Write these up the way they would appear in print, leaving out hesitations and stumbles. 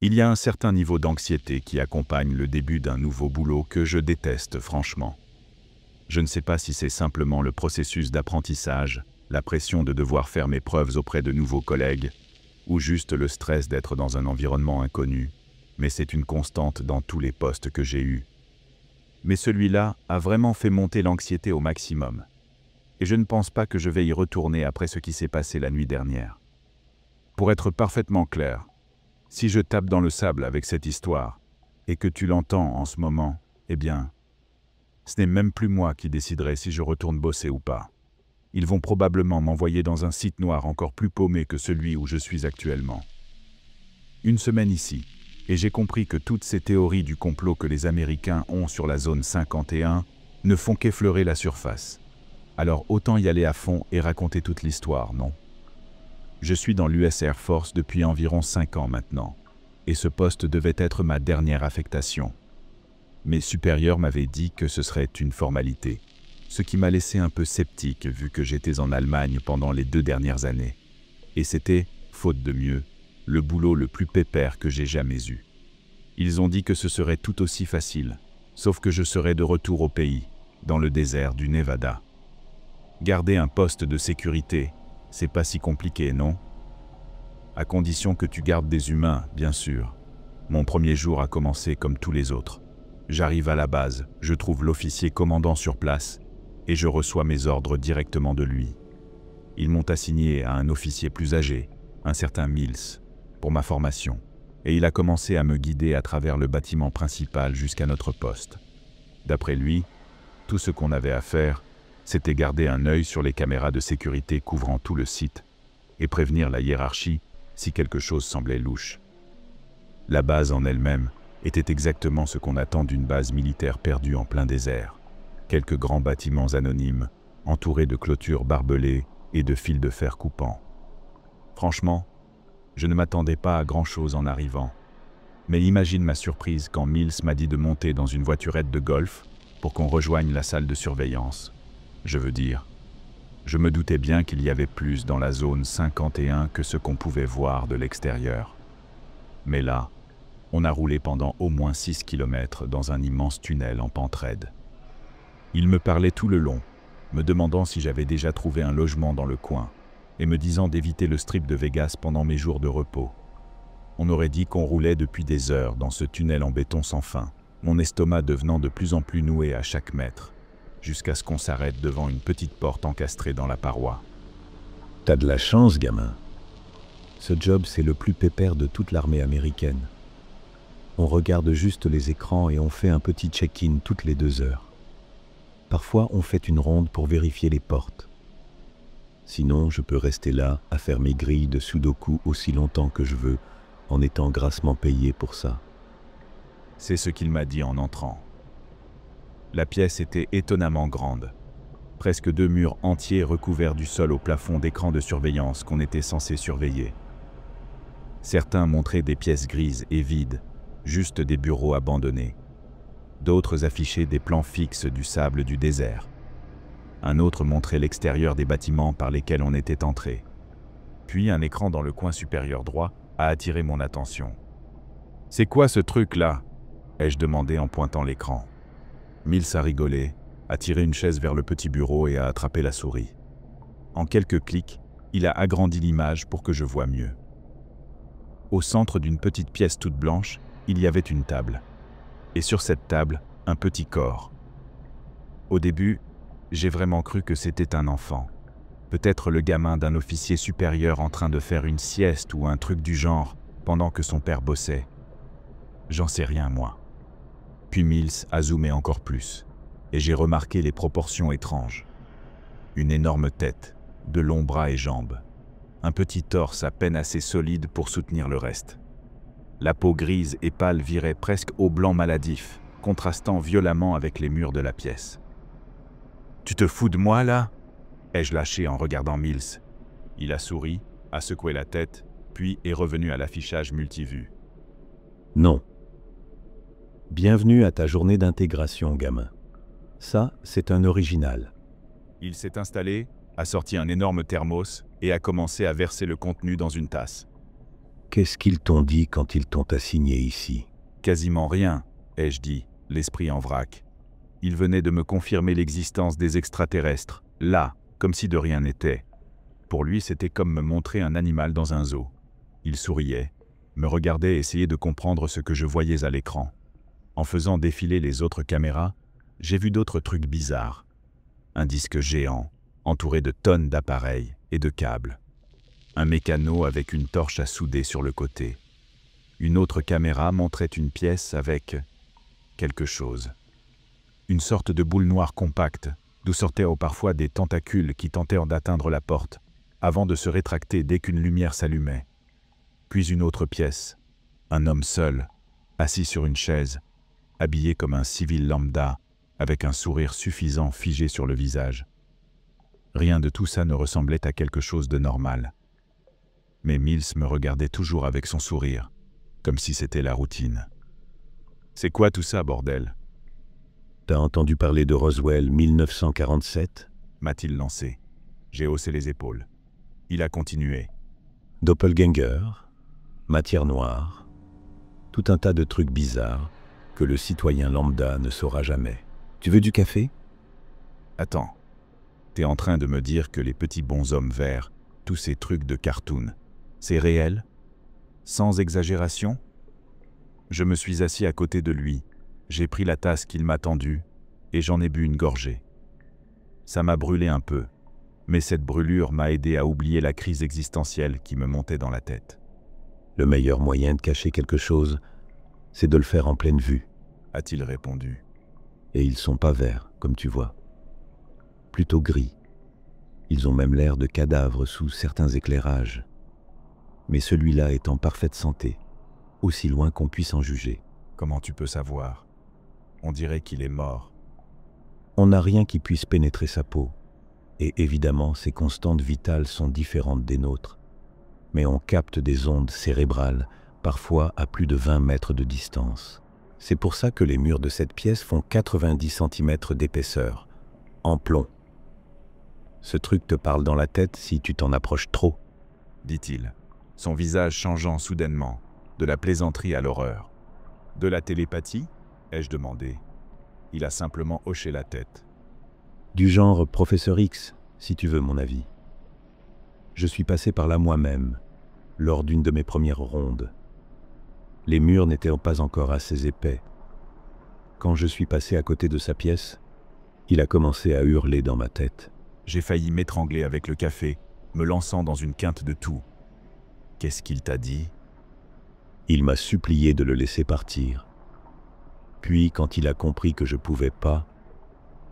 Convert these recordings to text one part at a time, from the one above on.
Il y a un certain niveau d'anxiété qui accompagne le début d'un nouveau boulot que je déteste franchement. Je ne sais pas si c'est simplement le processus d'apprentissage, la pression de devoir faire mes preuves auprès de nouveaux collègues, ou juste le stress d'être dans un environnement inconnu, mais c'est une constante dans tous les postes que j'ai eus. Mais celui-là a vraiment fait monter l'anxiété au maximum. Et je ne pense pas que je vais y retourner après ce qui s'est passé la nuit dernière. Pour être parfaitement clair, si je tape dans le sable avec cette histoire, et que tu l'entends en ce moment, eh bien, ce n'est même plus moi qui déciderai si je retourne bosser ou pas. Ils vont probablement m'envoyer dans un site noir encore plus paumé que celui où je suis actuellement. Une semaine ici, et j'ai compris que toutes ces théories du complot que les Américains ont sur la zone 51 ne font qu'effleurer la surface. Alors autant y aller à fond et raconter toute l'histoire, non? Je suis dans l'US Air Force depuis environ 5 ans maintenant, et ce poste devait être ma dernière affectation. Mes supérieurs m'avaient dit que ce serait une formalité, ce qui m'a laissé un peu sceptique vu que j'étais en Allemagne pendant les 2 dernières années. Et c'était, faute de mieux, le boulot le plus pépère que j'ai jamais eu. Ils ont dit que ce serait tout aussi facile, sauf que je serais de retour au pays, dans le désert du Nevada. Garder un poste de sécurité, c'est pas si compliqué, non? À condition que tu gardes des humains, bien sûr. Mon premier jour a commencé comme tous les autres. J'arrive à la base, je trouve l'officier commandant sur place, et je reçois mes ordres directement de lui. Ils m'ont assigné à un officier plus âgé, un certain Mills, pour ma formation, et il a commencé à me guider à travers le bâtiment principal jusqu'à notre poste. D'après lui, tout ce qu'on avait à faire, c'était garder un œil sur les caméras de sécurité couvrant tout le site et prévenir la hiérarchie si quelque chose semblait louche. La base en elle-même était exactement ce qu'on attend d'une base militaire perdue en plein désert. Quelques grands bâtiments anonymes, entourés de clôtures barbelées et de fils de fer coupants. Franchement, je ne m'attendais pas à grand-chose en arrivant. Mais imagine ma surprise quand Mills m'a dit de monter dans une voiturette de golf pour qu'on rejoigne la salle de surveillance. Je veux dire, je me doutais bien qu'il y avait plus dans la zone 51 que ce qu'on pouvait voir de l'extérieur. Mais là, on a roulé pendant au moins 6 km dans un immense tunnel en pente raide. Il me parlait tout le long, me demandant si j'avais déjà trouvé un logement dans le coin, et me disant d'éviter le strip de Vegas pendant mes jours de repos. On aurait dit qu'on roulait depuis des heures dans ce tunnel en béton sans fin, mon estomac devenant de plus en plus noué à chaque mètre, jusqu'à ce qu'on s'arrête devant une petite porte encastrée dans la paroi. T'as de la chance, gamin. Ce job, c'est le plus pépère de toute l'armée américaine. On regarde juste les écrans et on fait un petit check-in toutes les 2 heures. Parfois, on fait une ronde pour vérifier les portes. Sinon, je peux rester là à faire mes grilles de sudoku aussi longtemps que je veux, en étant grassement payé pour ça. C'est ce qu'il m'a dit en entrant. La pièce était étonnamment grande. Presque 2 murs entiers recouverts du sol au plafond d'écrans de surveillance qu'on était censé surveiller. Certains montraient des pièces grises et vides, juste des bureaux abandonnés. D'autres affichaient des plans fixes du sable du désert. Un autre montrait l'extérieur des bâtiments par lesquels on était entré. Puis un écran dans le coin supérieur droit a attiré mon attention. « C'est quoi ce truc-là » ai-je demandé en pointant l'écran. Mills a rigolé, a tiré une chaise vers le petit bureau et a attrapé la souris. En quelques clics, il a agrandi l'image pour que je voie mieux. Au centre d'une petite pièce toute blanche, il y avait une table. Et sur cette table, un petit corps. Au début, j'ai vraiment cru que c'était un enfant. Peut-être le gamin d'un officier supérieur en train de faire une sieste ou un truc du genre, pendant que son père bossait. J'en sais rien, moi. Puis Mills a zoomé encore plus, et j'ai remarqué les proportions étranges. Une énorme tête, de longs bras et jambes. Un petit torse à peine assez solide pour soutenir le reste. La peau grise et pâle virait presque au blanc maladif, contrastant violemment avec les murs de la pièce. « Tu te fous de moi, là ?» ai-je lâché en regardant Mills. Il a souri, a secoué la tête, puis est revenu à l'affichage multivue. « Non. Bienvenue à ta journée d'intégration, gamin. Ça, c'est un original. » Il s'est installé, a sorti un énorme thermos et a commencé à verser le contenu dans une tasse. Qu'est-ce qu'ils t'ont dit quand ils t'ont assigné ici? Quasiment rien, ai-je dit, l'esprit en vrac. Il venait de me confirmer l'existence des extraterrestres, là, comme si de rien n'était. Pour lui, c'était comme me montrer un animal dans un zoo. Il souriait, me regardait essayer de comprendre ce que je voyais à l'écran. En faisant défiler les autres caméras, j'ai vu d'autres trucs bizarres. Un disque géant, entouré de tonnes d'appareils et de câbles. Un mécano avec une torche à souder sur le côté. Une autre caméra montrait une pièce avec quelque chose. Une sorte de boule noire compacte, d'où sortaient parfois des tentacules qui tentèrent d'atteindre la porte, avant de se rétracter dès qu'une lumière s'allumait. Puis une autre pièce, un homme seul, assis sur une chaise, habillé comme un civil lambda, avec un sourire suffisant figé sur le visage. Rien de tout ça ne ressemblait à quelque chose de normal. Mais Mills me regardait toujours avec son sourire, comme si c'était la routine. « C'est quoi tout ça, bordel ?» « T'as entendu parler de Roswell 1947 ?» m'a-t-il lancé. J'ai haussé les épaules. Il a continué. « Doppelganger, matière noire, tout un tas de trucs bizarres que le citoyen lambda ne saura jamais. Tu veux du café ?» Attends, t'es en train de me dire que les petits bonshommes verts, tous ces trucs de cartoon, c'est réel? Sans exagération? Je me suis assis à côté de lui, j'ai pris la tasse qu'il m'a tendue et j'en ai bu une gorgée. Ça m'a brûlé un peu, mais cette brûlure m'a aidé à oublier la crise existentielle qui me montait dans la tête. « Le meilleur moyen de cacher quelque chose, c'est de le faire en pleine vue, » a-t-il répondu. Et ils sont pas verts, comme tu vois. Plutôt gris. Ils ont même l'air de cadavres sous certains éclairages. Mais celui-là est en parfaite santé, aussi loin qu'on puisse en juger. Comment tu peux savoir? On dirait qu'il est mort. On n'a rien qui puisse pénétrer sa peau. Et évidemment, ses constantes vitales sont différentes des nôtres. Mais on capte des ondes cérébrales, parfois à plus de 20 mètres de distance. C'est pour ça que les murs de cette pièce font 90 cm d'épaisseur, en plomb. Ce truc te parle dans la tête si tu t'en approches trop, dit-il, son visage changeant soudainement, de la plaisanterie à l'horreur. De la télépathie? Ai-je demandé. Il a simplement hoché la tête. Du genre Professeur X, si tu veux mon avis. Je suis passé par là moi-même, lors d'une de mes premières rondes. Les murs n'étaient pas encore assez épais. Quand je suis passé à côté de sa pièce, il a commencé à hurler dans ma tête. J'ai failli m'étrangler avec le café, me lançant dans une quinte de tout. Qu'est-ce qu'il t'a dit? Il m'a supplié de le laisser partir. Puis, quand il a compris que je pouvais pas,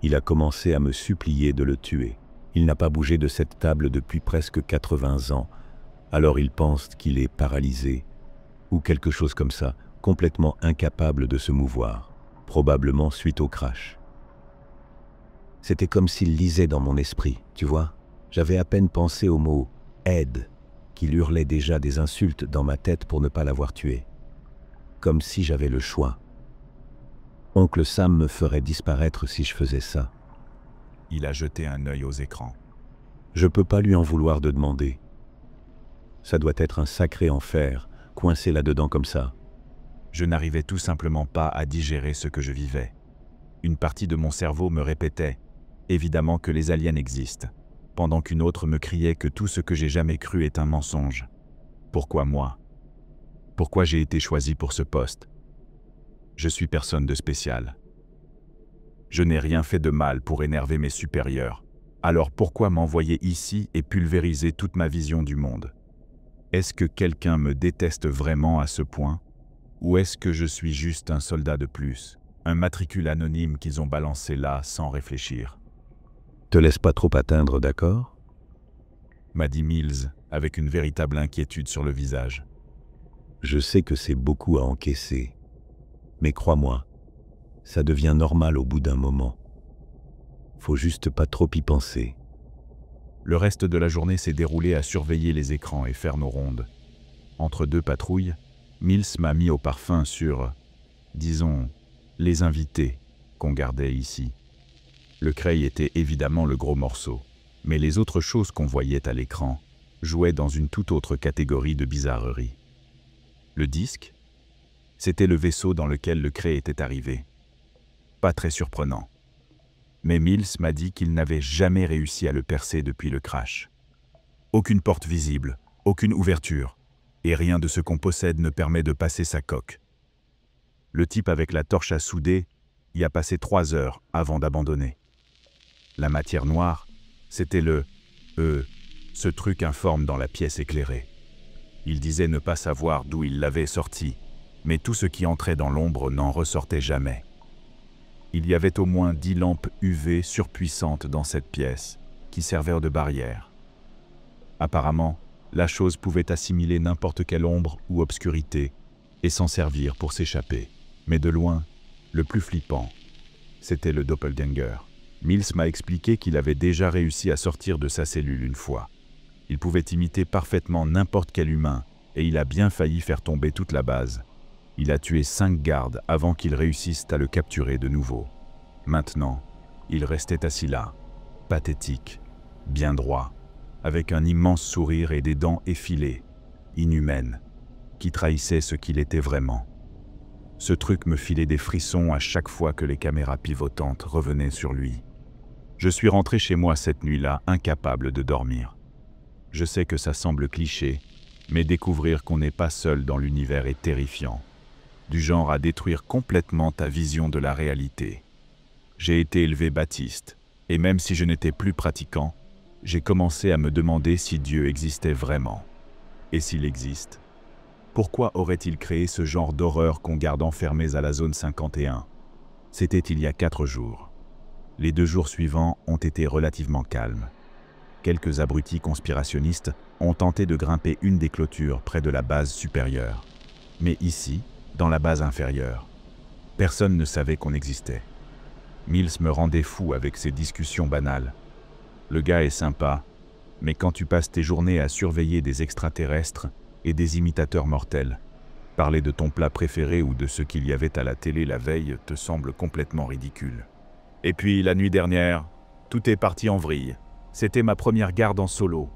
il a commencé à me supplier de le tuer. Il n'a pas bougé de cette table depuis presque 80 ans, alors il pense qu'il est paralysé, ou quelque chose comme ça, complètement incapable de se mouvoir, probablement suite au crash. C'était comme s'il lisait dans mon esprit, tu vois. J'avais à peine pensé au mot « aide » qu'il hurlait déjà des insultes dans ma tête pour ne pas l'avoir tué. Comme si j'avais le choix. Oncle Sam me ferait disparaître si je faisais ça. Il a jeté un œil aux écrans. Je peux pas lui en vouloir de demander. Ça doit être un sacré enfer, coincé là-dedans comme ça. Je n'arrivais tout simplement pas à digérer ce que je vivais. Une partie de mon cerveau me répétait, évidemment que les aliens existent, pendant qu'une autre me criait que tout ce que j'ai jamais cru est un mensonge. Pourquoi moi? Pourquoi j'ai été choisi pour ce poste? Je suis personne de spécial. Je n'ai rien fait de mal pour énerver mes supérieurs. Alors pourquoi m'envoyer ici et pulvériser toute ma vision du monde? Est-ce que quelqu'un me déteste vraiment à ce point? Ou est-ce que je suis juste un soldat de plus, un matricule anonyme qu'ils ont balancé là sans réfléchir? Te laisse pas trop atteindre, d'accord? M'a dit Mills avec une véritable inquiétude sur le visage. Je sais que c'est beaucoup à encaisser. Mais crois-moi, ça devient normal au bout d'un moment. Faut juste pas trop y penser. Le reste de la journée s'est déroulé à surveiller les écrans et faire nos rondes. Entre deux patrouilles, Mills m'a mis au parfum sur, disons, les invités qu'on gardait ici. Le Cray était évidemment le gros morceau, mais les autres choses qu'on voyait à l'écran jouaient dans une toute autre catégorie de bizarrerie. Le disque? C'était le vaisseau dans lequel le Cré était arrivé. Pas très surprenant. Mais Mills m'a dit qu'il n'avait jamais réussi à le percer depuis le crash. Aucune porte visible, aucune ouverture, et rien de ce qu'on possède ne permet de passer sa coque. Le type avec la torche à souder y a passé 3 heures avant d'abandonner. La matière noire, c'était ce truc informe dans la pièce éclairée. Il disait ne pas savoir d'où il l'avait sorti, mais tout ce qui entrait dans l'ombre n'en ressortait jamais. Il y avait au moins 10 lampes UV surpuissantes dans cette pièce, qui servaient de barrière. Apparemment, la chose pouvait assimiler n'importe quelle ombre ou obscurité et s'en servir pour s'échapper. Mais de loin, le plus flippant, c'était le doppelganger. Mills m'a expliqué qu'il avait déjà réussi à sortir de sa cellule une fois. Il pouvait imiter parfaitement n'importe quel humain, et il a bien failli faire tomber toute la base. Il a tué 5 gardes avant qu'ils réussissent à le capturer de nouveau. Maintenant, il restait assis là, pathétique, bien droit, avec un immense sourire et des dents effilées, inhumaines, qui trahissaient ce qu'il était vraiment. Ce truc me filait des frissons à chaque fois que les caméras pivotantes revenaient sur lui. Je suis rentré chez moi cette nuit-là, incapable de dormir. Je sais que ça semble cliché, mais découvrir qu'on n'est pas seul dans l'univers est terrifiant, du genre à détruire complètement ta vision de la réalité. J'ai été élevé baptiste, et même si je n'étais plus pratiquant, j'ai commencé à me demander si Dieu existait vraiment. Et s'il existe, pourquoi aurait-il créé ce genre d'horreur qu'on garde enfermés à la zone 51? C'était il y a 4 jours. Les 2 jours suivants ont été relativement calmes. Quelques abrutis conspirationnistes ont tenté de grimper une des clôtures près de la base supérieure. Mais ici, dans la base inférieure, personne ne savait qu'on existait. Mills me rendait fou avec ses discussions banales. Le gars est sympa, mais quand tu passes tes journées à surveiller des extraterrestres et des imitateurs mortels, parler de ton plat préféré ou de ce qu'il y avait à la télé la veille te semble complètement ridicule. Et puis, la nuit dernière, tout est parti en vrille. C'était ma première garde en solo.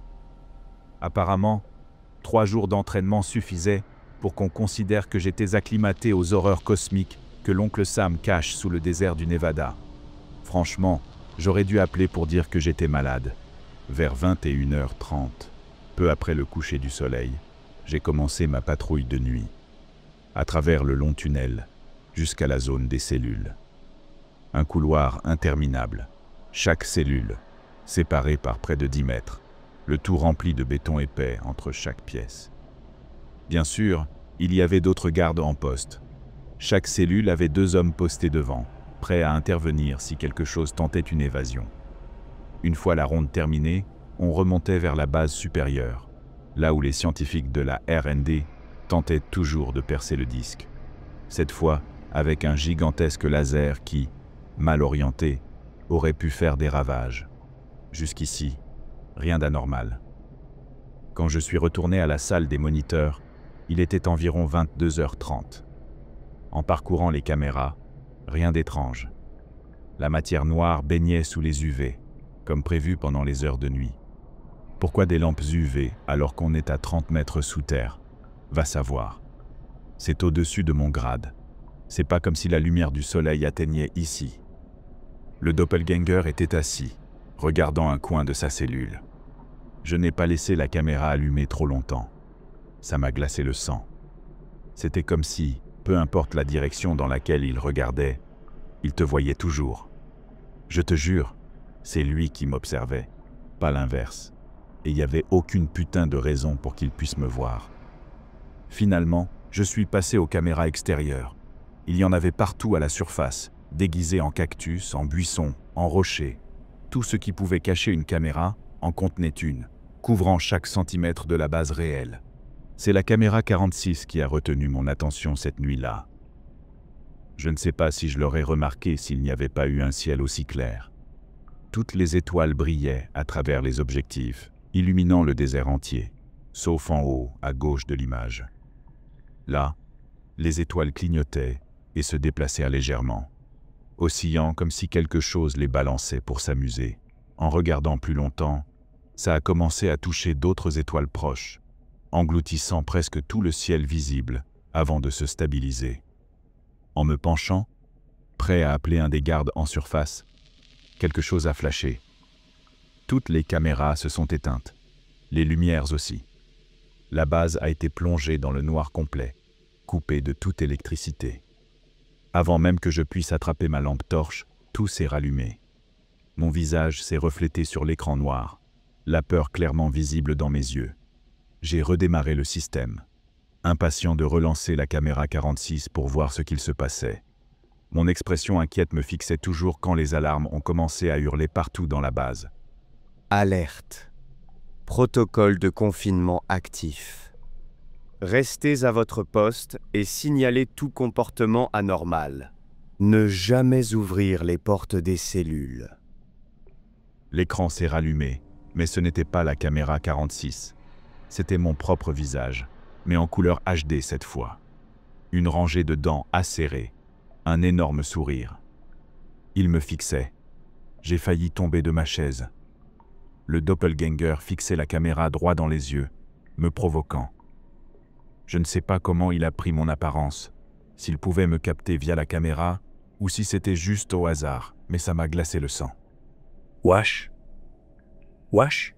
Apparemment, 3 jours d'entraînement suffisaient pour qu'on considère que j'étais acclimaté aux horreurs cosmiques que l'oncle Sam cache sous le désert du Nevada. Franchement, j'aurais dû appeler pour dire que j'étais malade. Vers 21h30, peu après le coucher du soleil, j'ai commencé ma patrouille de nuit, à travers le long tunnel, jusqu'à la zone des cellules. Un couloir interminable, chaque cellule, séparée par près de 10 mètres, le tout rempli de béton épais entre chaque pièce. Bien sûr, il y avait d'autres gardes en poste. Chaque cellule avait 2 hommes postés devant, prêts à intervenir si quelque chose tentait une évasion. Une fois la ronde terminée, on remontait vers la base supérieure, là où les scientifiques de la R&D tentaient toujours de percer le disque. Cette fois, avec un gigantesque laser qui, mal orienté, aurait pu faire des ravages. Jusqu'ici, rien d'anormal. Quand je suis retourné à la salle des moniteurs, il était environ 22h30. En parcourant les caméras, rien d'étrange. La matière noire baignait sous les UV, comme prévu pendant les heures de nuit. Pourquoi des lampes UV alors qu'on est à 30 mètres sous terre? Va savoir. C'est au-dessus de mon grade. C'est pas comme si la lumière du soleil atteignait ici. Le doppelganger était assis, regardant un coin de sa cellule. Je n'ai pas laissé la caméra allumée trop longtemps. Ça m'a glacé le sang. C'était comme si, peu importe la direction dans laquelle il regardait, il te voyait toujours. Je te jure, c'est lui qui m'observait, pas l'inverse. Et il n'y avait aucune putain de raison pour qu'il puisse me voir. Finalement, je suis passé aux caméras extérieures. Il y en avait partout à la surface, déguisées en cactus, en buissons, en rochers. Tout ce qui pouvait cacher une caméra en contenait une, couvrant chaque centimètre de la base réelle. C'est la caméra 46 qui a retenu mon attention cette nuit-là. Je ne sais pas si je l'aurais remarqué s'il n'y avait pas eu un ciel aussi clair. Toutes les étoiles brillaient à travers les objectifs, illuminant le désert entier, sauf en haut, à gauche de l'image. Là, les étoiles clignotaient et se déplacèrent légèrement, oscillant comme si quelque chose les balançait pour s'amuser. En regardant plus longtemps, ça a commencé à toucher d'autres étoiles proches, engloutissant presque tout le ciel visible avant de se stabiliser. En me penchant, prêt à appeler un des gardes en surface, quelque chose a flashé. Toutes les caméras se sont éteintes, les lumières aussi. La base a été plongée dans le noir complet, coupée de toute électricité. Avant même que je puisse attraper ma lampe torche, tout s'est rallumé. Mon visage s'est reflété sur l'écran noir, la peur clairement visible dans mes yeux. J'ai redémarré le système, impatient de relancer la caméra 46 pour voir ce qu'il se passait. Mon expression inquiète me fixait toujours quand les alarmes ont commencé à hurler partout dans la base. Alerte. Protocole de confinement actif. Restez à votre poste et signalez tout comportement anormal. Ne jamais ouvrir les portes des cellules. L'écran s'est rallumé, mais ce n'était pas la caméra 46. C'était mon propre visage, mais en couleur HD cette fois. Une rangée de dents acérées, un énorme sourire. Il me fixait. J'ai failli tomber de ma chaise. Le doppelganger fixait la caméra droit dans les yeux, me provoquant. Je ne sais pas comment il a pris mon apparence, s'il pouvait me capter via la caméra, ou si c'était juste au hasard, mais ça m'a glacé le sang. Wesh? Wesh?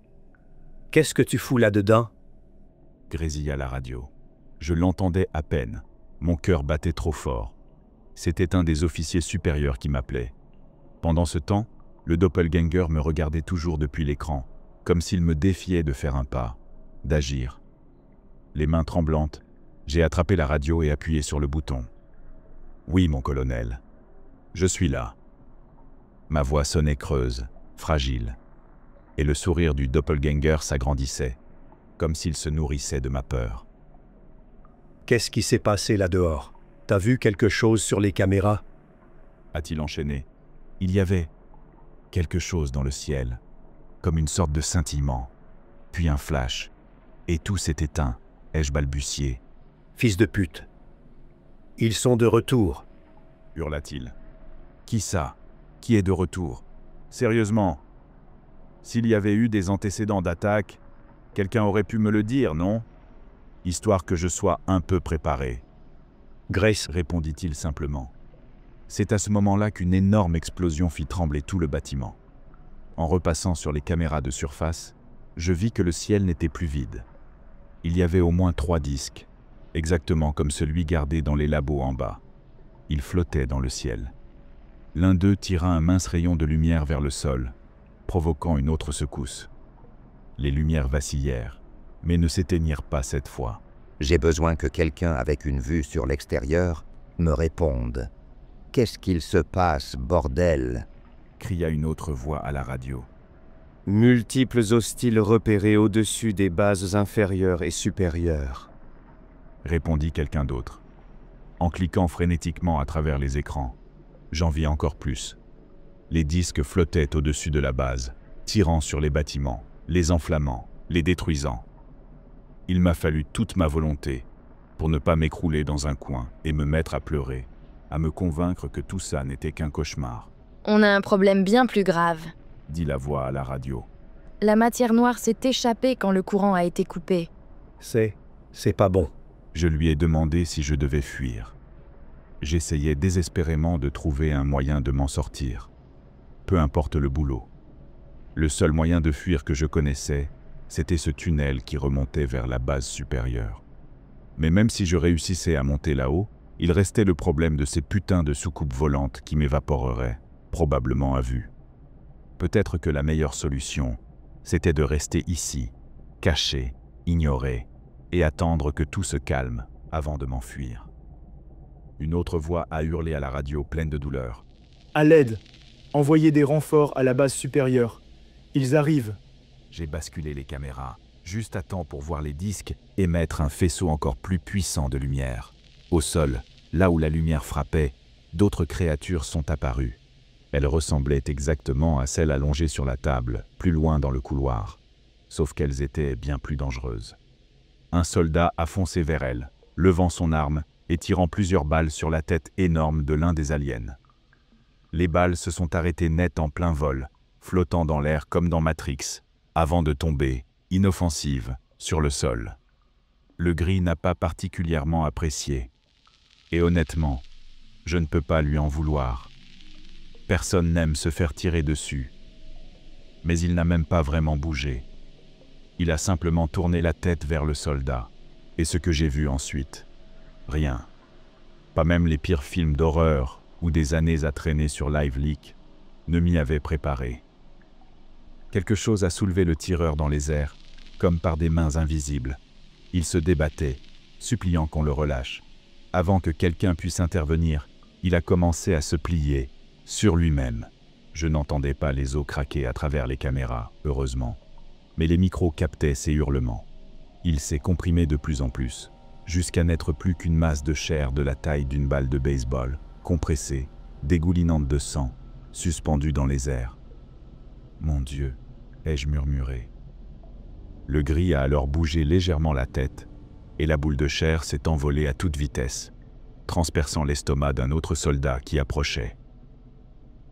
Qu'est-ce que tu fous là-dedans? Grésilla la radio. Je l'entendais à peine. Mon cœur battait trop fort. C'était un des officiers supérieurs qui m'appelait. Pendant ce temps, le doppelganger me regardait toujours depuis l'écran, comme s'il me défiait de faire un pas, d'agir. Les mains tremblantes, j'ai attrapé la radio et appuyé sur le bouton. « Oui, mon colonel. Je suis là. » Ma voix sonnait creuse, fragile, et le sourire du doppelganger s'agrandissait, comme s'il se nourrissait de ma peur. Qu'est-ce qui s'est passé là-dehors? T'as vu quelque chose sur les caméras? A-t-il enchaîné. Il y avait quelque chose dans le ciel, comme une sorte de scintillement, puis un flash, et tout s'est éteint, ai-je balbutié. Fils de pute. Ils sont de retour. Hurla-t-il. Qui ça? Qui est de retour? Sérieusement? S'il y avait eu des antécédents d'attaque, quelqu'un aurait pu me le dire, non? Histoire que je sois un peu préparé. Grace, Répondit-il simplement. C'est à ce moment-là qu'une énorme explosion fit trembler tout le bâtiment. En repassant sur les caméras de surface, je vis que le ciel n'était plus vide. Il y avait au moins 3 disques, exactement comme celui gardé dans les labos en bas. Ils flottaient dans le ciel. L'un d'eux tira un mince rayon de lumière vers le sol, provoquant une autre secousse. Les lumières vacillèrent, mais ne s'éteignirent pas cette fois. J'ai besoin que quelqu'un avec une vue sur l'extérieur me réponde. Qu'est-ce qu'il se passe, bordel? Cria une autre voix à la radio. Multiples hostiles repérés au-dessus des bases inférieures et supérieures. Répondit quelqu'un d'autre. En cliquant frénétiquement à travers les écrans, j'en vis encore plus. Les disques flottaient au-dessus de la base, tirant sur les bâtiments, les enflammant, les détruisant. Il m'a fallu toute ma volonté pour ne pas m'écrouler dans un coin et me mettre à pleurer, à me convaincre que tout ça n'était qu'un cauchemar. On a un problème bien plus grave. Dit la voix à la radio. La matière noire s'est échappée quand le courant a été coupé. C'est pas bon. Je lui ai demandé si je devais fuir. J'essayais désespérément de trouver un moyen de m'en sortir. Peu importe le boulot. Le seul moyen de fuir que je connaissais, c'était ce tunnel qui remontait vers la base supérieure. Mais même si je réussissais à monter là-haut, il restait le problème de ces putains de soucoupes volantes qui m'évaporeraient, probablement à vue. Peut-être que la meilleure solution, c'était de rester ici, caché, ignoré, et attendre que tout se calme avant de m'enfuir. Une autre voix a hurlé à la radio pleine de douleur. « À l'aide! Envoyez des renforts à la base supérieure. Ils arrivent !» J'ai basculé les caméras, juste à temps pour voir les disques émettre un faisceau encore plus puissant de lumière. Au sol, là où la lumière frappait, d'autres créatures sont apparues. Elles ressemblaient exactement à celles allongées sur la table, plus loin dans le couloir, sauf qu'elles étaient bien plus dangereuses. Un soldat a foncé vers elles, levant son arme et tirant plusieurs balles sur la tête énorme de l'un des aliens. Les balles se sont arrêtées net en plein vol, flottant dans l'air comme dans Matrix, avant de tomber, inoffensives, sur le sol. Le gris n'a pas particulièrement apprécié. Et honnêtement, je ne peux pas lui en vouloir. Personne n'aime se faire tirer dessus. Mais il n'a même pas vraiment bougé. Il a simplement tourné la tête vers le soldat. Et ce que j'ai vu ensuite? Rien. Pas même les pires films d'horreur ou des années à traîner sur LiveLeak ne m'y avaient préparé. Quelque chose a soulevé le tireur dans les airs, comme par des mains invisibles. Il se débattait, suppliant qu'on le relâche. Avant que quelqu'un puisse intervenir, il a commencé à se plier, sur lui-même. Je n'entendais pas les os craquer à travers les caméras, heureusement. Mais les micros captaient ses hurlements. Il s'est comprimé de plus en plus, jusqu'à n'être plus qu'une masse de chair de la taille d'une balle de baseball, compressée, dégoulinante de sang, suspendue dans les airs. « Mon Dieu !» ai-je murmuré. Le gris a alors bougé légèrement la tête, et la boule de chair s'est envolée à toute vitesse, transperçant l'estomac d'un autre soldat qui approchait.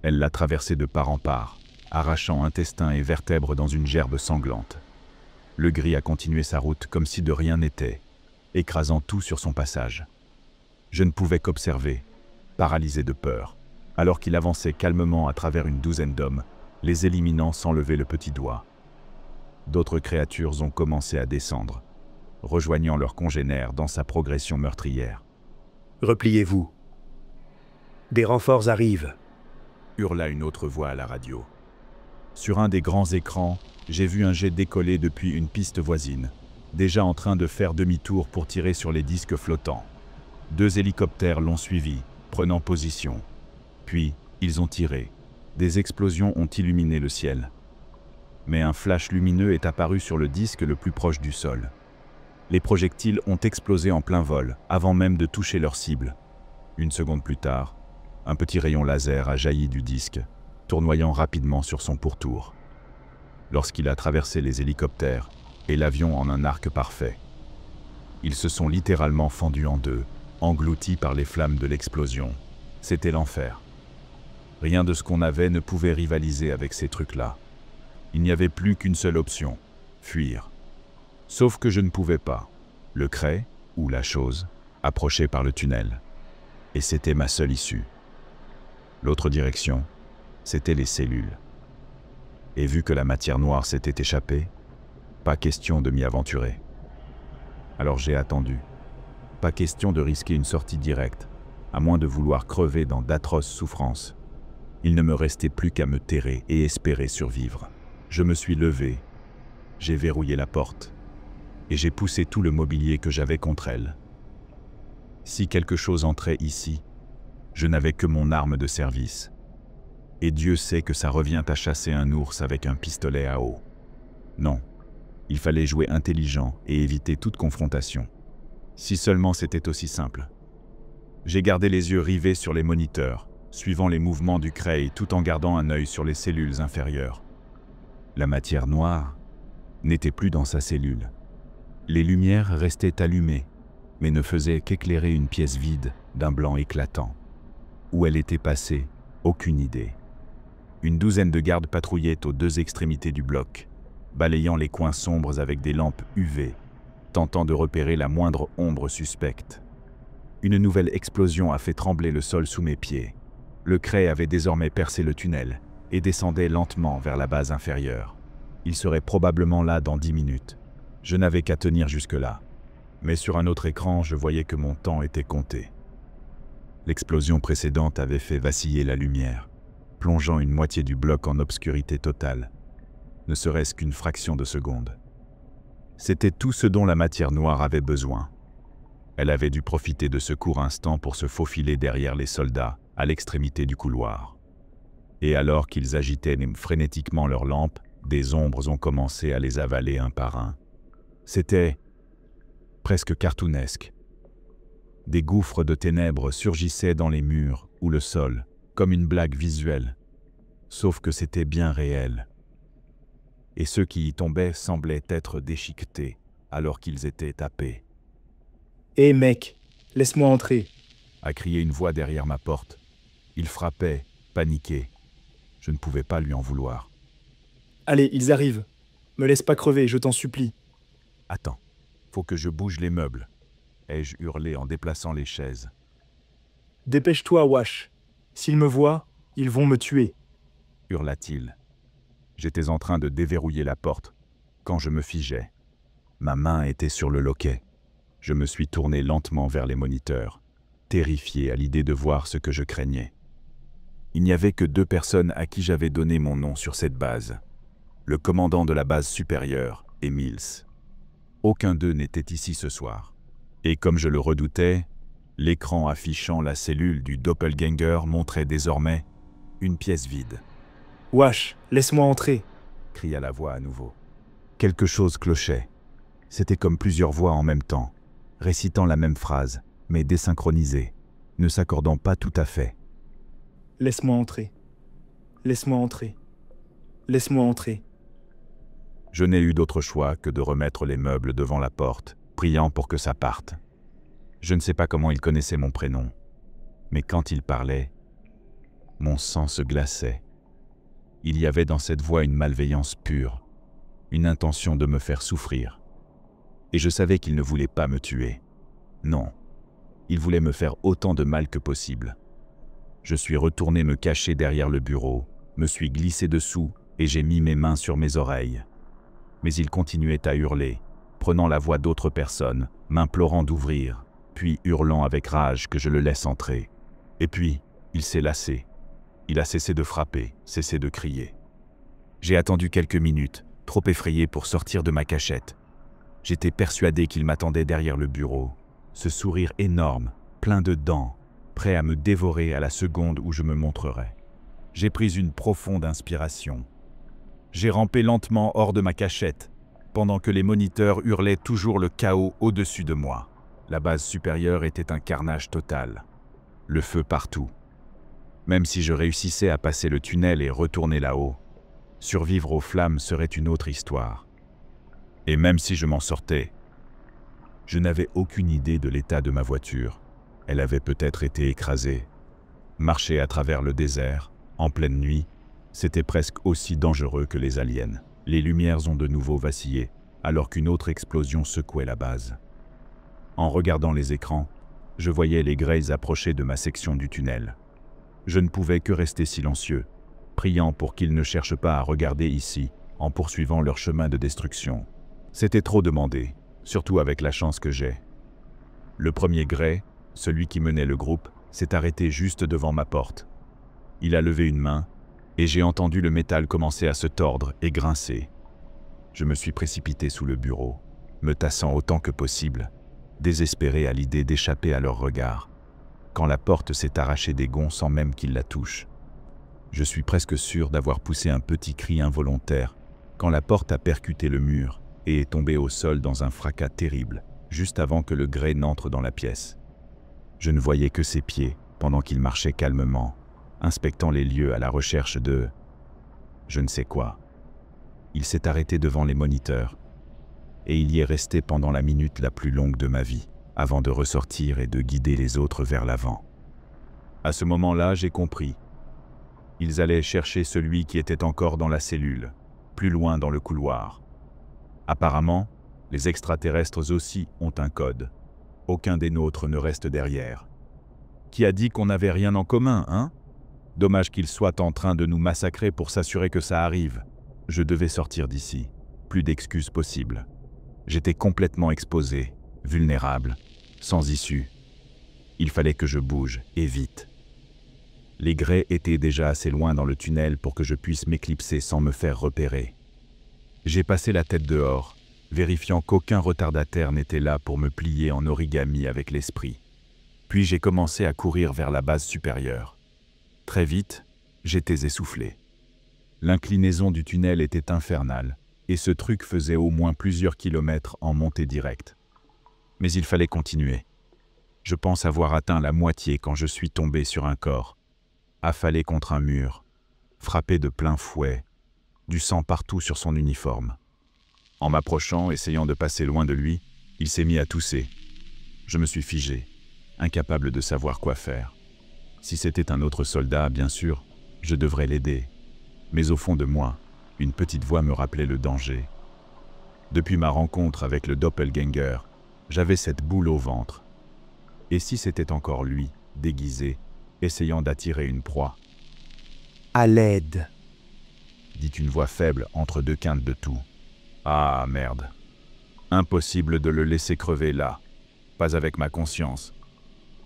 Elle l'a traversé de part en part, arrachant intestins et vertèbres dans une gerbe sanglante. Le gris a continué sa route comme si de rien n'était, écrasant tout sur son passage. Je ne pouvais qu'observer, paralysé de peur, alors qu'il avançait calmement à travers une douzaine d'hommes, les éliminant sans lever le petit doigt. D'autres créatures ont commencé à descendre, rejoignant leurs congénères dans sa progression meurtrière. « Repliez-vous. Des renforts arrivent. » hurla une autre voix à la radio. Sur un des grands écrans, j'ai vu un jet décoller depuis une piste voisine, déjà en train de faire demi-tour pour tirer sur les disques flottants. 2 hélicoptères l'ont suivi, prenant position. Puis, ils ont tiré. Des explosions ont illuminé le ciel. Mais un flash lumineux est apparu sur le disque le plus proche du sol. Les projectiles ont explosé en plein vol, avant même de toucher leur cible. Une seconde plus tard, un petit rayon laser a jailli du disque, tournoyant rapidement sur son pourtour. Lorsqu'il a traversé les hélicoptères et l'avion en un arc parfait, ils se sont littéralement fendus en deux, engloutis par les flammes de l'explosion. C'était l'enfer. Rien de ce qu'on avait ne pouvait rivaliser avec ces trucs-là. Il n'y avait plus qu'une seule option, fuir. Sauf que je ne pouvais pas. Le craie, ou la chose, approchait par le tunnel. Et c'était ma seule issue. L'autre direction, c'était les cellules. Et vu que la matière noire s'était échappée, pas question de m'y aventurer. Alors j'ai attendu. Pas question de risquer une sortie directe, à moins de vouloir crever dans d'atroces souffrances. Il ne me restait plus qu'à me terrer et espérer survivre. Je me suis levé, j'ai verrouillé la porte, et j'ai poussé tout le mobilier que j'avais contre elle. Si quelque chose entrait ici, je n'avais que mon arme de service. Et Dieu sait que ça revient à chasser un ours avec un pistolet à eau. Non, il fallait jouer intelligent et éviter toute confrontation. Si seulement c'était aussi simple. J'ai gardé les yeux rivés sur les moniteurs, suivant les mouvements du Cray tout en gardant un œil sur les cellules inférieures. La matière noire n'était plus dans sa cellule. Les lumières restaient allumées, mais ne faisaient qu'éclairer une pièce vide d'un blanc éclatant. Où elle était passée, aucune idée. Une douzaine de gardes patrouillaient aux 2 extrémités du bloc, balayant les coins sombres avec des lampes UV, tentant de repérer la moindre ombre suspecte. Une nouvelle explosion a fait trembler le sol sous mes pieds. Le Cray avait désormais percé le tunnel et descendait lentement vers la base inférieure. Il serait probablement là dans 10 minutes. Je n'avais qu'à tenir jusque-là. Mais sur un autre écran, je voyais que mon temps était compté. L'explosion précédente avait fait vaciller la lumière, plongeant une moitié du bloc en obscurité totale, ne serait-ce qu'une fraction de seconde. C'était tout ce dont la matière noire avait besoin. Elle avait dû profiter de ce court instant pour se faufiler derrière les soldats, à l'extrémité du couloir. Et alors qu'ils agitaient frénétiquement leurs lampes, des ombres ont commencé à les avaler un par un. C'était presque cartoonesque. Des gouffres de ténèbres surgissaient dans les murs ou le sol, comme une blague visuelle. Sauf que c'était bien réel. Et ceux qui y tombaient semblaient être déchiquetés, alors qu'ils étaient tapés. « Hé mec, laisse-moi entrer !» a crié une voix derrière ma porte. Il frappait, paniqué. Je ne pouvais pas lui en vouloir. « Allez, ils arrivent. Me laisse pas crever, je t'en supplie. » Attends, Faut que je bouge les meubles, ai-je hurlé en déplaçant les chaises. Dépêche-toi, Wash. S'ils me voient, ils vont me tuer. Hurla-t-il. J'étais en train de déverrouiller la porte, quand je me figeai. Ma main était sur le loquet. Je me suis tourné lentement vers les moniteurs, terrifié à l'idée de voir ce que je craignais. Il n'y avait que 2 personnes à qui j'avais donné mon nom sur cette base. Le commandant de la base supérieure et Mills. Aucun d'eux n'était ici ce soir. Et comme je le redoutais, l'écran affichant la cellule du doppelganger montrait désormais une pièce vide. « Wash, laisse-moi entrer !» cria la voix à nouveau. Quelque chose clochait. C'était comme plusieurs voix en même temps, récitant la même phrase, mais désynchronisées, ne s'accordant pas tout à fait. « Laisse-moi entrer. Laisse-moi entrer. Laisse-moi entrer. » Je n'ai eu d'autre choix que de remettre les meubles devant la porte, priant pour que ça parte. Je ne sais pas comment il connaissait mon prénom, mais quand il parlait, mon sang se glaçait. Il y avait dans cette voix une malveillance pure, une intention de me faire souffrir. Et je savais qu'il ne voulait pas me tuer. Non, il voulait me faire autant de mal que possible. Je suis retourné me cacher derrière le bureau, me suis glissé dessous et j'ai mis mes mains sur mes oreilles. Mais il continuait à hurler, prenant la voix d'autres personnes, m'implorant d'ouvrir, puis hurlant avec rage que je le laisse entrer. Et puis, il s'est lassé. Il a cessé de frapper, cessé de crier. J'ai attendu quelques minutes, trop effrayé pour sortir de ma cachette. J'étais persuadé qu'il m'attendait derrière le bureau, ce sourire énorme, plein de dents, prêt à me dévorer à la seconde où je me montrerais. J'ai pris une profonde inspiration. J'ai rampé lentement hors de ma cachette, pendant que les moniteurs hurlaient toujours le chaos au-dessus de moi. La base supérieure était un carnage total. Le feu partout. Même si je réussissais à passer le tunnel et retourner là-haut, survivre aux flammes serait une autre histoire. Et même si je m'en sortais, je n'avais aucune idée de l'état de ma voiture. Elle avait peut-être été écrasée. Marcher à travers le désert, en pleine nuit, c'était presque aussi dangereux que les aliens. Les lumières ont de nouveau vacillé, alors qu'une autre explosion secouait la base. En regardant les écrans, je voyais les Greys approcher de ma section du tunnel. Je ne pouvais que rester silencieux, priant pour qu'ils ne cherchent pas à regarder ici, en poursuivant leur chemin de destruction. C'était trop demandé, surtout avec la chance que j'ai. Le premier Grey, celui qui menait le groupe, s'est arrêté juste devant ma porte. Il a levé une main, et j'ai entendu le métal commencer à se tordre et grincer. Je me suis précipité sous le bureau, me tassant autant que possible, désespéré à l'idée d'échapper à leur regard, quand la porte s'est arrachée des gonds sans même qu'ils la touchent. Je suis presque sûr d'avoir poussé un petit cri involontaire, quand la porte a percuté le mur et est tombée au sol dans un fracas terrible, juste avant que le Grey n'entre dans la pièce. Je ne voyais que ses pieds, pendant qu'il marchait calmement, inspectant les lieux à la recherche de... je ne sais quoi. Il s'est arrêté devant les moniteurs, et il y est resté pendant la minute la plus longue de ma vie, avant de ressortir et de guider les autres vers l'avant. À ce moment-là, j'ai compris. Ils allaient chercher celui qui était encore dans la cellule, plus loin dans le couloir. Apparemment, les extraterrestres aussi ont un code. Aucun des nôtres ne reste derrière. Qui a dit qu'on n'avait rien en commun, hein? Dommage qu'ils soient en train de nous massacrer pour s'assurer que ça arrive. Je devais sortir d'ici. Plus d'excuses possibles. J'étais complètement exposé, vulnérable, sans issue. Il fallait que je bouge, et vite. Les Greys étaient déjà assez loin dans le tunnel pour que je puisse m'éclipser sans me faire repérer. J'ai passé la tête dehors, vérifiant qu'aucun retardataire n'était là pour me plier en origami avec l'esprit. Puis j'ai commencé à courir vers la base supérieure. Très vite, j'étais essoufflé. L'inclinaison du tunnel était infernale, et ce truc faisait au moins plusieurs kilomètres en montée directe. Mais il fallait continuer. Je pense avoir atteint la moitié quand je suis tombé sur un corps, affalé contre un mur, frappé de plein fouet, du sang partout sur son uniforme. En m'approchant, essayant de passer loin de lui, il s'est mis à tousser. Je me suis figé, incapable de savoir quoi faire. Si c'était un autre soldat, bien sûr, je devrais l'aider. Mais au fond de moi, une petite voix me rappelait le danger. Depuis ma rencontre avec le doppelganger, j'avais cette boule au ventre. Et si c'était encore lui, déguisé, essayant d'attirer une proie? À l'aide. Dit une voix faible entre deux quintes de tout. Ah, merde. Impossible de le laisser crever là. Pas avec ma conscience.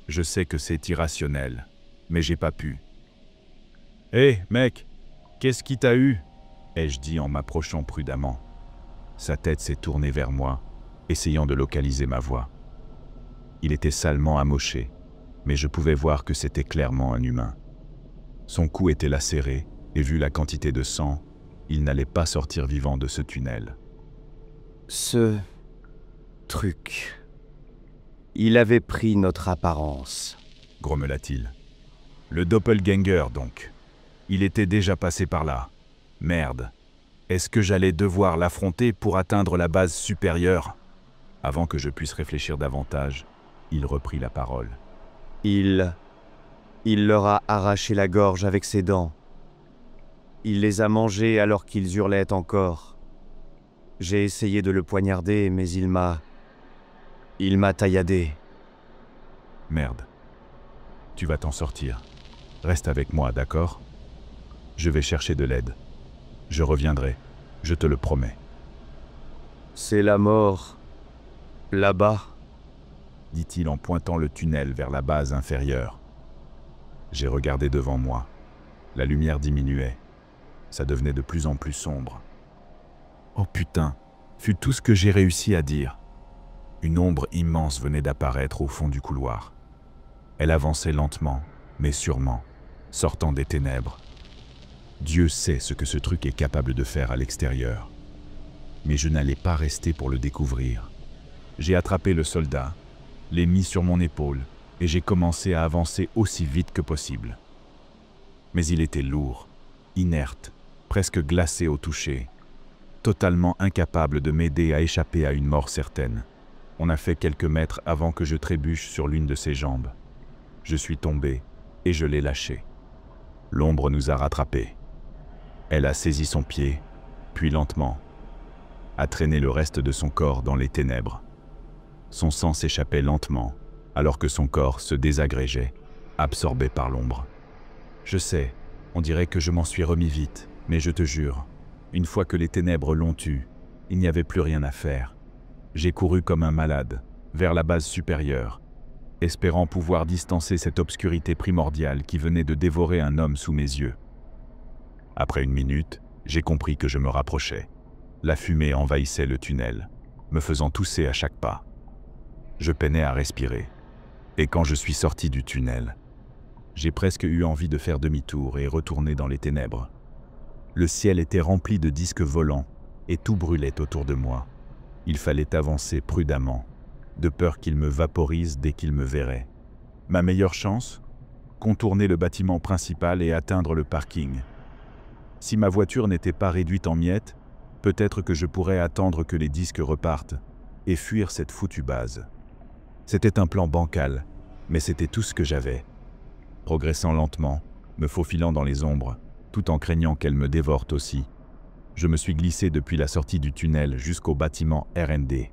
Je sais que c'est irrationnel, mais j'ai pas pu. Hé, mec, qu'est-ce qui t'a eu? Ai-je dit en m'approchant prudemment. Sa tête s'est tournée vers moi, essayant de localiser ma voix. Il était salement amoché, mais je pouvais voir que c'était clairement un humain. Son cou était lacéré, et vu la quantité de sang, il n'allait pas sortir vivant de ce tunnel. Ce truc. Il avait pris notre apparence. Grommela-t-il. Le doppelganger, donc. Il était déjà passé par là. Merde. Est-ce que j'allais devoir l'affronter pour atteindre la base supérieure? Avant que je puisse réfléchir davantage, il reprit la parole. Il leur a arraché la gorge avec ses dents. Il les a mangés alors qu'ils hurlaient encore. J'ai essayé de le poignarder, mais il m'a tailladé. Merde. Tu vas t'en sortir. Reste avec moi, d'accord? Je vais chercher de l'aide. Je reviendrai, je te le promets. C'est la mort. Là-bas. Dit-il en pointant le tunnel vers la base inférieure. J'ai regardé devant moi. La lumière diminuait. Ça devenait de plus en plus sombre. Oh putain, fut tout ce que j'ai réussi à dire. Une ombre immense venait d'apparaître au fond du couloir. Elle avançait lentement, mais sûrement, sortant des ténèbres. Dieu sait ce que ce truc est capable de faire à l'extérieur. Mais je n'allais pas rester pour le découvrir. J'ai attrapé le soldat, l'ai mis sur mon épaule, et j'ai commencé à avancer aussi vite que possible. Mais il était lourd, inerte, presque glacé au toucher, totalement incapable de m'aider à échapper à une mort certaine. On a fait quelques mètres avant que je trébuche sur l'une de ses jambes. Je suis tombé et je l'ai lâché. L'ombre nous a rattrapés. Elle a saisi son pied, puis lentement, a traîné le reste de son corps dans les ténèbres. Son sang s'échappait lentement, alors que son corps se désagrégeait, absorbé par l'ombre. Je sais, on dirait que je m'en suis remis vite, mais je te jure, une fois que les ténèbres l'ont eu, il n'y avait plus rien à faire. J'ai couru comme un malade, vers la base supérieure, espérant pouvoir distancer cette obscurité primordiale qui venait de dévorer un homme sous mes yeux. Après une minute, j'ai compris que je me rapprochais. La fumée envahissait le tunnel, me faisant tousser à chaque pas. Je peinais à respirer. Et quand je suis sorti du tunnel, j'ai presque eu envie de faire demi-tour et retourner dans les ténèbres. Le ciel était rempli de disques volants et tout brûlait autour de moi. Il fallait avancer prudemment, de peur qu'il me vaporise dès qu'il me verrait. Ma meilleure chance? Contourner le bâtiment principal et atteindre le parking. Si ma voiture n'était pas réduite en miettes, peut-être que je pourrais attendre que les disques repartent et fuir cette foutue base. C'était un plan bancal, mais c'était tout ce que j'avais. Progressant lentement, me faufilant dans les ombres, tout en craignant qu'elles me dévorent aussi, je me suis glissé depuis la sortie du tunnel jusqu'au bâtiment R&D.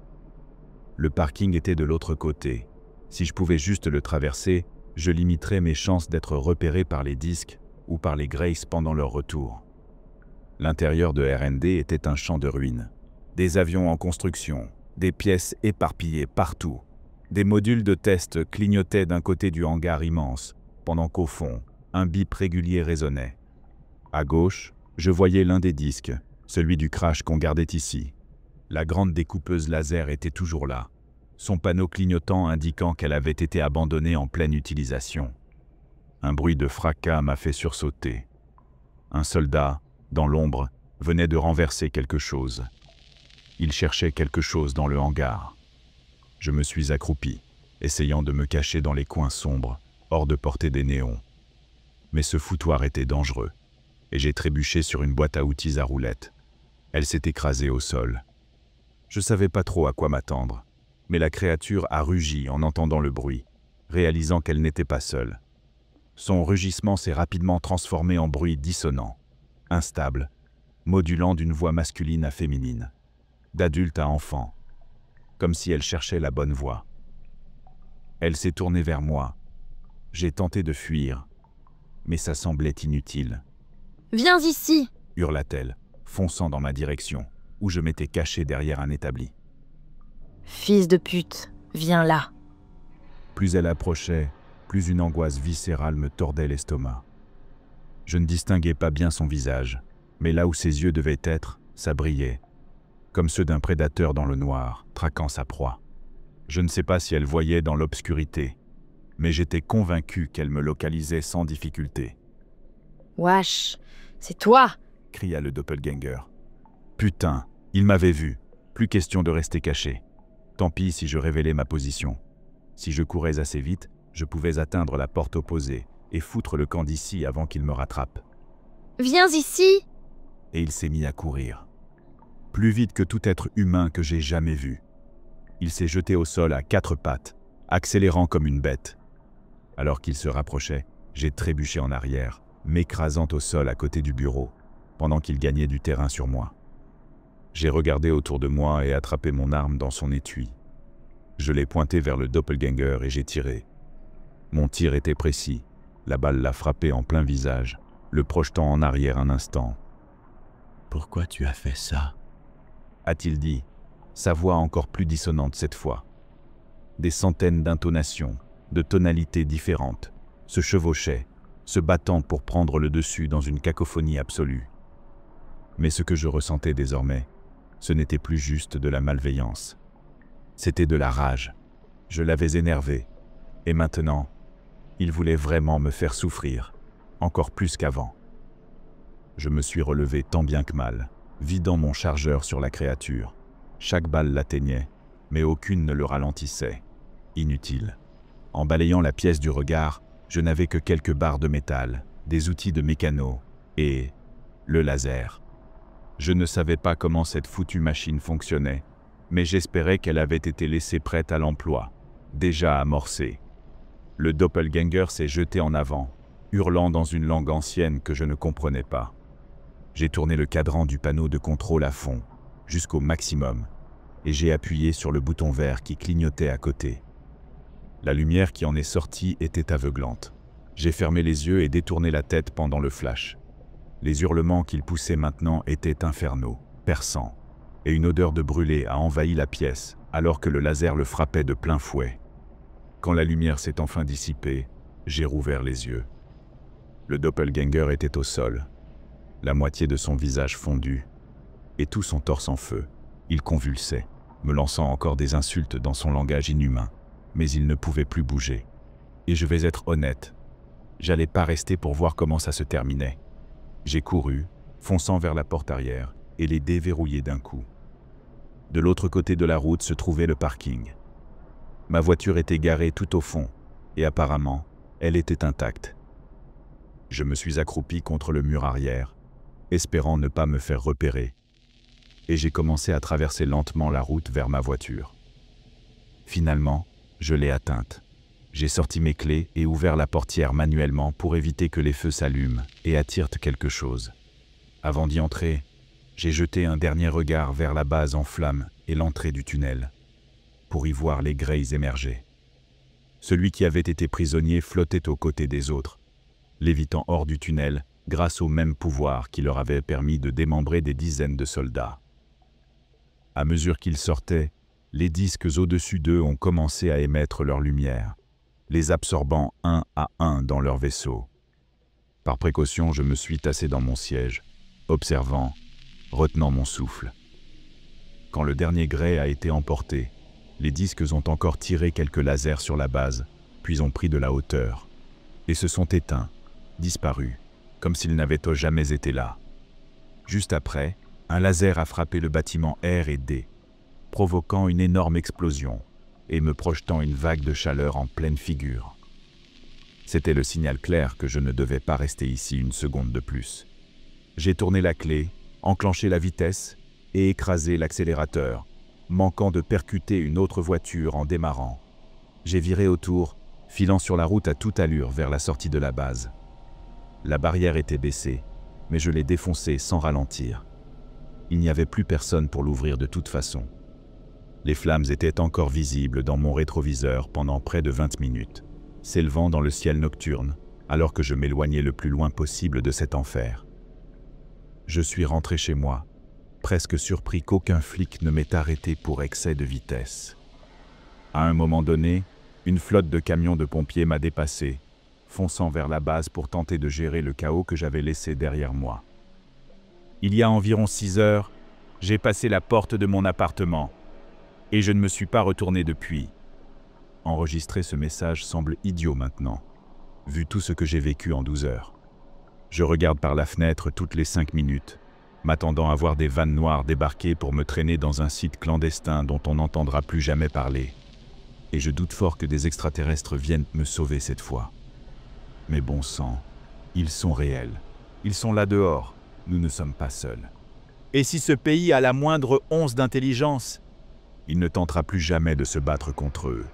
Le parking était de l'autre côté. Si je pouvais juste le traverser, je limiterais mes chances d'être repéré par les disques ou par les Grace pendant leur retour. L'intérieur de R&D était un champ de ruines. Des avions en construction, des pièces éparpillées partout. Des modules de test clignotaient d'un côté du hangar immense, pendant qu'au fond, un bip régulier résonnait. À gauche, je voyais l'un des disques, celui du crash qu'on gardait ici. La grande découpeuse laser était toujours là, son panneau clignotant indiquant qu'elle avait été abandonnée en pleine utilisation. Un bruit de fracas m'a fait sursauter. Un soldat, dans l'ombre, venait de renverser quelque chose. Il cherchait quelque chose dans le hangar. Je me suis accroupi, essayant de me cacher dans les coins sombres, hors de portée des néons. Mais ce foutoir était dangereux, et j'ai trébuché sur une boîte à outils à roulettes. Elle s'est écrasée au sol. Je savais pas trop à quoi m'attendre, mais la créature a rugi en entendant le bruit, réalisant qu'elle n'était pas seule. Son rugissement s'est rapidement transformé en bruit dissonant, instable, modulant d'une voix masculine à féminine. d'adulte à enfant, comme si elle cherchait la bonne voie. Elle s'est tournée vers moi. J'ai tenté de fuir, mais ça semblait inutile. « Viens ici !» hurla-t-elle, fonçant dans ma direction, où je m'étais caché derrière un établi. « Fils de pute, viens là !» Plus elle approchait, plus une angoisse viscérale me tordait l'estomac. Je ne distinguais pas bien son visage, mais là où ses yeux devaient être, ça brillait, comme ceux d'un prédateur dans le noir, traquant sa proie. Je ne sais pas si elle voyait dans l'obscurité, mais j'étais convaincu qu'elle me localisait sans difficulté. « Wesh, c'est toi !» cria le doppelganger. Putain, il m'avait vu, plus question de rester caché. Tant pis si je révélais ma position. Si je courais assez vite, je pouvais atteindre la porte opposée et foutre le camp d'ici avant qu'il me rattrape. « Viens ici !» Et il s'est mis à courir. Plus vite que tout être humain que j'ai jamais vu. Il s'est jeté au sol à 4 pattes, accélérant comme une bête. Alors qu'il se rapprochait, j'ai trébuché en arrière, m'écrasant au sol à côté du bureau, pendant qu'il gagnait du terrain sur moi. J'ai regardé autour de moi et attrapé mon arme dans son étui. Je l'ai pointé vers le doppelganger et j'ai tiré. Mon tir était précis, la balle l'a frappé en plein visage, le projetant en arrière un instant. « Pourquoi tu as fait ça ?» a-t-il dit, sa voix encore plus dissonante cette fois. Des centaines d'intonations, de tonalités différentes, se chevauchaient, se battant pour prendre le dessus dans une cacophonie absolue. Mais ce que je ressentais désormais, ce n'était plus juste de la malveillance. C'était de la rage. Je l'avais énervé. Et maintenant, il voulait vraiment me faire souffrir, encore plus qu'avant. Je me suis relevé tant bien que mal, vidant mon chargeur sur la créature. Chaque balle l'atteignait, mais aucune ne le ralentissait. Inutile. En balayant la pièce du regard, je n'avais que quelques barres de métal, des outils de mécano et le laser. Je ne savais pas comment cette foutue machine fonctionnait, mais j'espérais qu'elle avait été laissée prête à l'emploi, déjà amorcée. Le doppelganger s'est jeté en avant, hurlant dans une langue ancienne que je ne comprenais pas. J'ai tourné le cadran du panneau de contrôle à fond, jusqu'au maximum, et j'ai appuyé sur le bouton vert qui clignotait à côté. La lumière qui en est sortie était aveuglante. J'ai fermé les yeux et détourné la tête pendant le flash. Les hurlements qu'il poussait maintenant étaient infernaux, perçants, et une odeur de brûlé a envahi la pièce alors que le laser le frappait de plein fouet. Quand la lumière s'est enfin dissipée, j'ai rouvert les yeux. Le doppelganger était au sol, la moitié de son visage fondu, et tout son torse en feu. Il convulsait, me lançant encore des insultes dans son langage inhumain, mais il ne pouvait plus bouger. Et je vais être honnête, j'allais pas rester pour voir comment ça se terminait. J'ai couru, fonçant vers la porte arrière, et l'ai déverrouillée d'un coup. De l'autre côté de la route se trouvait le parking. Ma voiture était garée tout au fond, et apparemment, elle était intacte. Je me suis accroupi contre le mur arrière, espérant ne pas me faire repérer, et j'ai commencé à traverser lentement la route vers ma voiture. Finalement, je l'ai atteinte. J'ai sorti mes clés et ouvert la portière manuellement pour éviter que les feux s'allument et attirent quelque chose. Avant d'y entrer, j'ai jeté un dernier regard vers la base en flammes et l'entrée du tunnel, pour y voir les Greys émerger. Celui qui avait été prisonnier flottait aux côtés des autres, l'évitant hors du tunnel grâce au même pouvoir qui leur avait permis de démembrer des dizaines de soldats. À mesure qu'ils sortaient, les disques au-dessus d'eux ont commencé à émettre leur lumière, les absorbant un à un dans leur vaisseau. Par précaution, je me suis tassé dans mon siège, observant, retenant mon souffle. Quand le dernier Grey a été emporté, les disques ont encore tiré quelques lasers sur la base, puis ont pris de la hauteur, et se sont éteints, disparus, comme s'ils n'avaient jamais été là. Juste après, un laser a frappé le bâtiment R et D, provoquant une énorme explosion et me projetant une vague de chaleur en pleine figure. C'était le signal clair que je ne devais pas rester ici une seconde de plus. J'ai tourné la clé, enclenché la vitesse et écrasé l'accélérateur, manquant de percuter une autre voiture en démarrant. J'ai viré autour, filant sur la route à toute allure vers la sortie de la base. La barrière était baissée, mais je l'ai défoncée sans ralentir. Il n'y avait plus personne pour l'ouvrir de toute façon. Les flammes étaient encore visibles dans mon rétroviseur pendant près de 20 minutes, s'élevant dans le ciel nocturne, alors que je m'éloignais le plus loin possible de cet enfer. Je suis rentré chez moi, presque surpris qu'aucun flic ne m'ait arrêté pour excès de vitesse. À un moment donné, une flotte de camions de pompiers m'a dépassé, fonçant vers la base pour tenter de gérer le chaos que j'avais laissé derrière moi. Il y a environ 6 heures, j'ai passé la porte de mon appartement, et je ne me suis pas retourné depuis. Enregistrer ce message semble idiot maintenant, vu tout ce que j'ai vécu en 12 heures. Je regarde par la fenêtre toutes les 5 minutes, m'attendant à voir des vannes noires débarquer pour me traîner dans un site clandestin dont on n'entendra plus jamais parler. Et je doute fort que des extraterrestres viennent me sauver cette fois. Mais bon sang, ils sont réels. Ils sont là dehors, nous ne sommes pas seuls. Et si ce pays a la moindre once d'intelligence? Il ne tentera plus jamais de se battre contre eux.